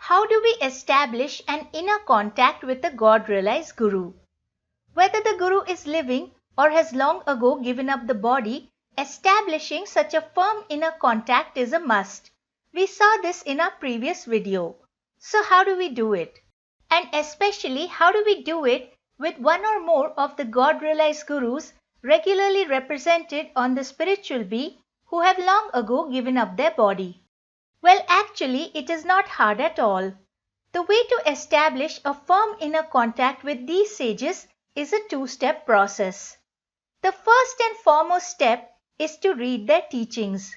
How do we establish an inner contact with a God-realized Guru? Whether the Guru is living or has long ago given up the body, establishing such a firm inner contact is a must. We saw this in our previous video. So how do we do it? And especially how do we do it with one or more of the God-realized Gurus regularly represented on the spiritual bee who have long ago given up their body? Well, actually, it is not hard at all. The way to establish a firm inner contact with these sages is a two-step process. The first and foremost step is to read their teachings.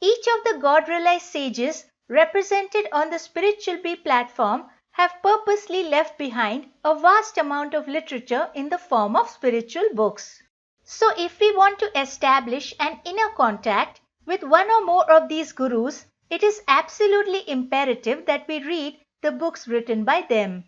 Each of the God-realized sages represented on the Spiritual Bee platform have purposely left behind a vast amount of literature in the form of spiritual books. So if we want to establish an inner contact with one or more of these gurus, it is absolutely imperative that we read the books written by them.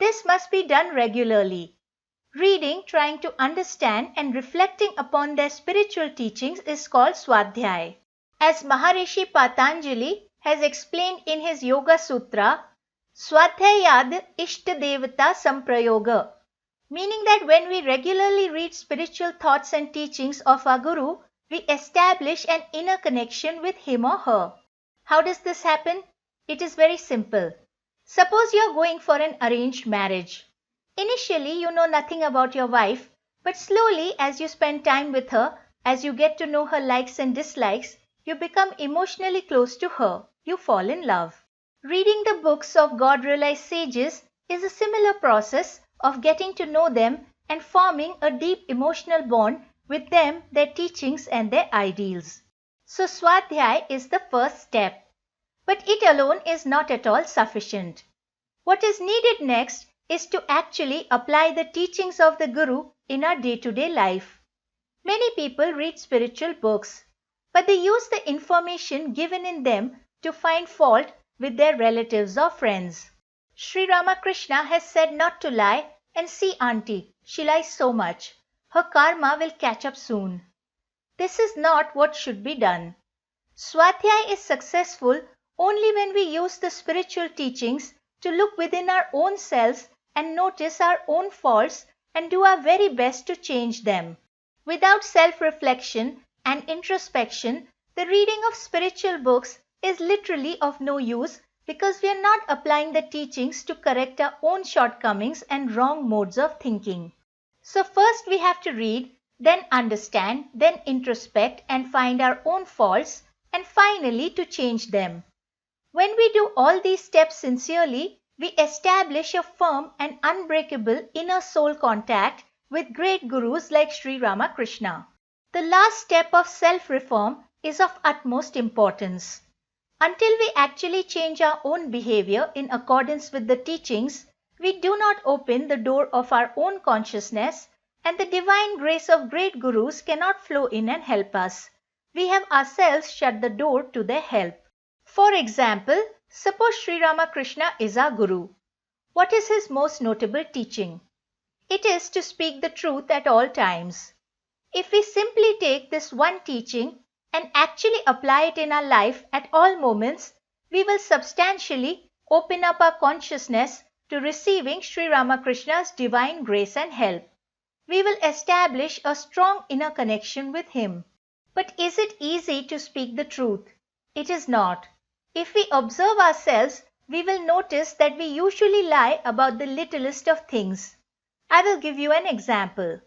This must be done regularly. Reading, trying to understand and reflecting upon their spiritual teachings is called Swadhyay. As Maharishi Patanjali has explained in his Yoga Sutra, Swadhyayad Ishta Devata Samprayoga, meaning that when we regularly read spiritual thoughts and teachings of our Guru, we establish an inner connection with him or her. How does this happen? It is very simple. Suppose you are going for an arranged marriage. Initially, you know nothing about your wife, but slowly as you spend time with her, as you get to know her likes and dislikes, you become emotionally close to her. You fall in love. Reading the books of God-realized sages is a similar process of getting to know them and forming a deep emotional bond with them, their teachings and their ideals. So Swadhyay is the first step. But it alone is not at all sufficient. What is needed next is to actually apply the teachings of the Guru in our day-to-day life. Many people read spiritual books, but they use the information given in them to find fault with their relatives or friends. Sri Ramakrishna has said not to lie, and see auntie, she lies so much. Her karma will catch up soon. This is not what should be done. Swadhyay is successful only when we use the spiritual teachings to look within our own selves and notice our own faults and do our very best to change them. Without self-reflection and introspection, the reading of spiritual books is literally of no use because we are not applying the teachings to correct our own shortcomings and wrong modes of thinking. So first we have to read, then understand, then introspect and find our own faults, and finally to change them. When we do all these steps sincerely, we establish a firm and unbreakable inner soul contact with great gurus like Sri Ramakrishna. The last step of self-reform is of utmost importance. Until we actually change our own behavior in accordance with the teachings, we do not open the door of our own consciousness, and the divine grace of great gurus cannot flow in and help us. We have ourselves shut the door to their help. For example, suppose Sri Ramakrishna is our Guru. What is his most notable teaching? It is to speak the truth at all times. If we simply take this one teaching and actually apply it in our life at all moments, we will substantially open up our consciousness to receiving Sri Ramakrishna's divine grace and help. We will establish a strong inner connection with him. But is it easy to speak the truth? It is not. If we observe ourselves, we will notice that we usually lie about the littlest of things. I will give you an example.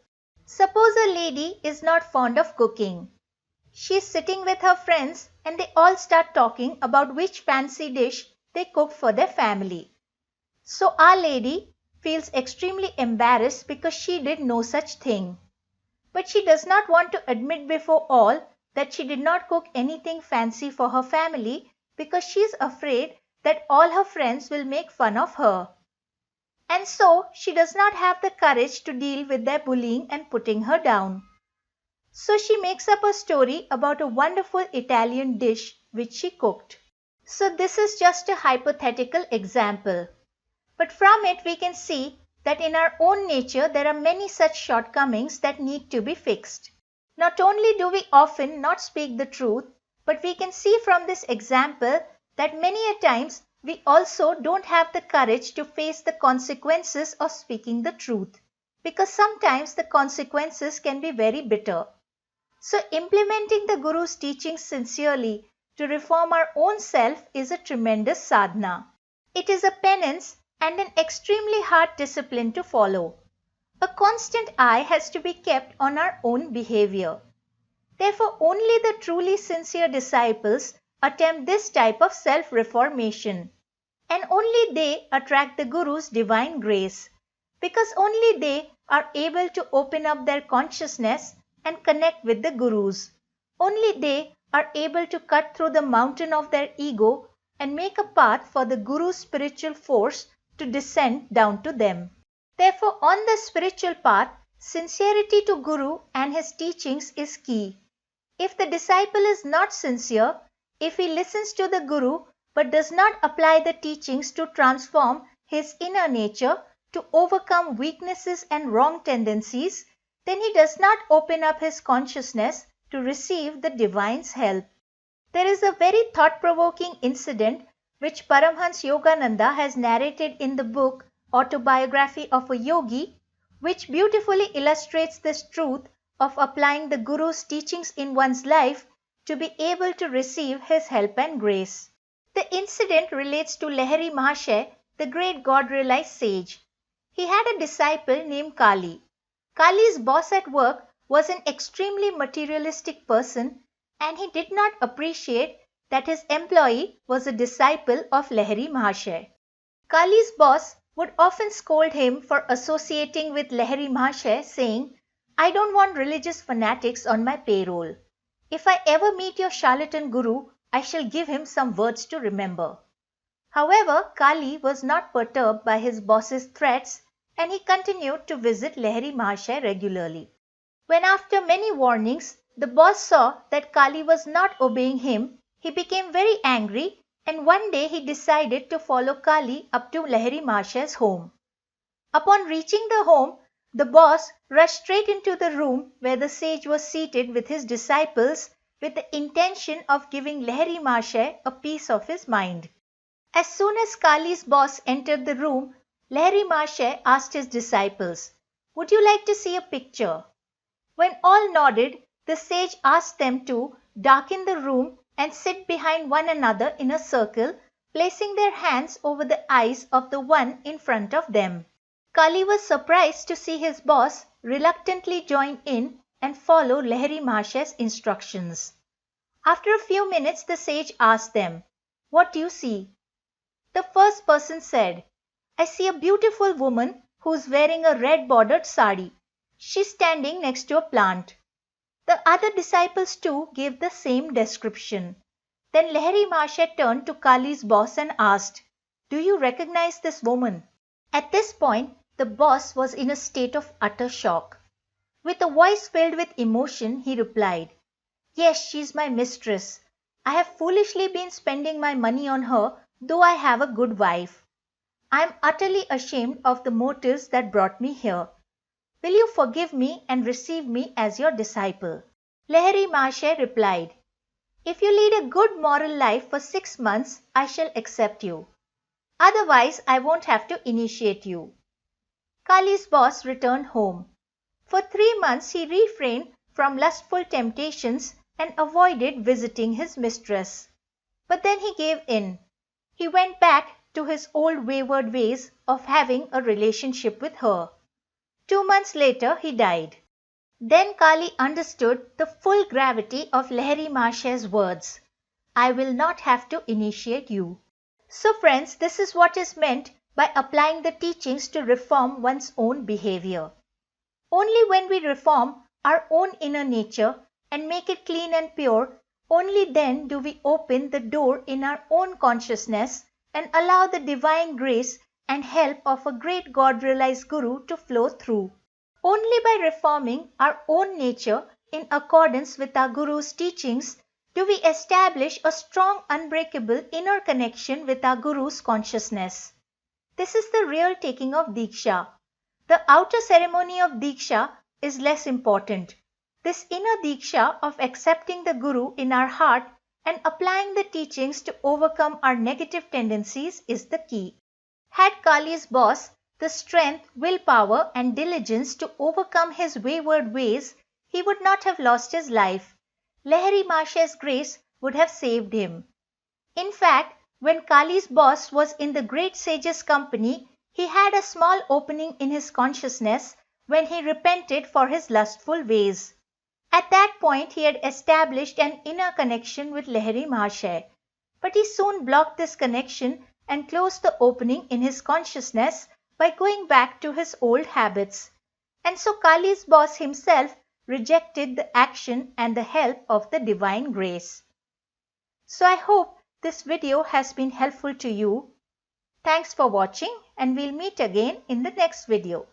Suppose a lady is not fond of cooking. She is sitting with her friends and they all start talking about which fancy dish they cook for their family. So our lady feels extremely embarrassed because she did no such thing. But she does not want to admit before all that she did not cook anything fancy for her family because she is afraid that all her friends will make fun of her. And so she does not have the courage to deal with their bullying and putting her down. So she makes up a story about a wonderful Italian dish which she cooked. So this is just a hypothetical example. But from it we can see that in our own nature there are many such shortcomings that need to be fixed. Not only do we often not speak the truth, but we can see from this example that many a times we also don't have the courage to face the consequences of speaking the truth, because sometimes the consequences can be very bitter. So implementing the Guru's teachings sincerely to reform our own self is a tremendous sadhana. It is a penance and an extremely hard discipline to follow. A constant eye has to be kept on our own behavior. Therefore, only the truly sincere disciples attempt this type of self-reformation, and only they attract the Guru's divine grace, because only they are able to open up their consciousness and connect with the Gurus. Only they are able to cut through the mountain of their ego and make a path for the Guru's spiritual force to descend down to them. Therefore, on the spiritual path, sincerity to Guru and his teachings is key. If the disciple is not sincere, if he listens to the Guru but does not apply the teachings to transform his inner nature, to overcome weaknesses and wrong tendencies, then he does not open up his consciousness to receive the divine's help. There is a very thought-provoking incident which Paramhans Yogananda has narrated in the book Autobiography of a Yogi, which beautifully illustrates this truth of applying the Guru's teachings in one's life to be able to receive his help and grace. The incident relates to Lahiri Mahasaya, the great God-realized sage. He had a disciple named Kali. Kali's boss at work was an extremely materialistic person, and he did not appreciate that his employee was a disciple of Lahiri Mahasaya. Kali's boss would often scold him for associating with Lahiri Mahasaya, saying, "I don't want religious fanatics on my payroll. If I ever meet your charlatan Guru, I shall give him some words to remember." However, Kali was not perturbed by his boss's threats, and he continued to visit Lahiri Mahasaya regularly. When after many warnings, the boss saw that Kali was not obeying him, he became very angry, and one day he decided to follow Kali up to Lahiri Mahasaya's home. Upon reaching the home, the boss rushed straight into the room where the sage was seated with his disciples, with the intention of giving Lahiri Mahasaya a piece of his mind. As soon as Kali's boss entered the room, Lahiri Mahasaya asked his disciples, "Would you like to see a picture?" When all nodded, the sage asked them to darken the room and sit behind one another in a circle, placing their hands over the eyes of the one in front of them. Kali was surprised to see his boss reluctantly join in and follow Lahiri Mahasaya's instructions. After a few minutes, the sage asked them, "What do you see?" The first person said, "I see a beautiful woman who is wearing a red bordered sari. She is standing next to a plant." The other disciples too gave the same description. Then Lahiri Mahasaya turned to Kali's boss and asked, "Do you recognize this woman?" At this point, the boss was in a state of utter shock. With a voice filled with emotion, he replied, "Yes, she is my mistress. I have foolishly been spending my money on her, though I have a good wife. I am utterly ashamed of the motives that brought me here. Will you forgive me and receive me as your disciple?" Lahiri Mahasaya replied, "If you lead a good moral life for 6 months, I shall accept you. Otherwise, I won't have to initiate you." Kali's boss returned home. For 3 months, he refrained from lustful temptations and avoided visiting his mistress. But then he gave in. He went back to his old wayward ways of having a relationship with her. 2 months later, he died. Then Kali understood the full gravity of Lahiri Mahasaya's words, "I will not have to initiate you." So friends, this is what is meant by applying the teachings to reform one's own behavior. Only when we reform our own inner nature and make it clean and pure, only then do we open the door in our own consciousness and allow the divine grace and help of a great God-realized Guru to flow through. Only by reforming our own nature in accordance with our Guru's teachings do we establish a strong, unbreakable inner connection with our Guru's consciousness. This is the real taking of Diksha. The outer ceremony of Diksha is less important. This inner Diksha of accepting the Guru in our heart and applying the teachings to overcome our negative tendencies is the key. Had Kali's boss the strength, willpower and diligence to overcome his wayward ways, he would not have lost his life. Lahiri Mahasaya's grace would have saved him. In fact, when Kali's boss was in the great sage's company, he had a small opening in his consciousness when he repented for his lustful ways. At that point, he had established an inner connection with Lahiri Mahasaya, but he soon blocked this connection and closed the opening in his consciousness by going back to his old habits. And so Kali's boss himself rejected the action and the help of the divine grace. So I hope this video has been helpful to you. Thanks for watching, and we'll meet again in the next video.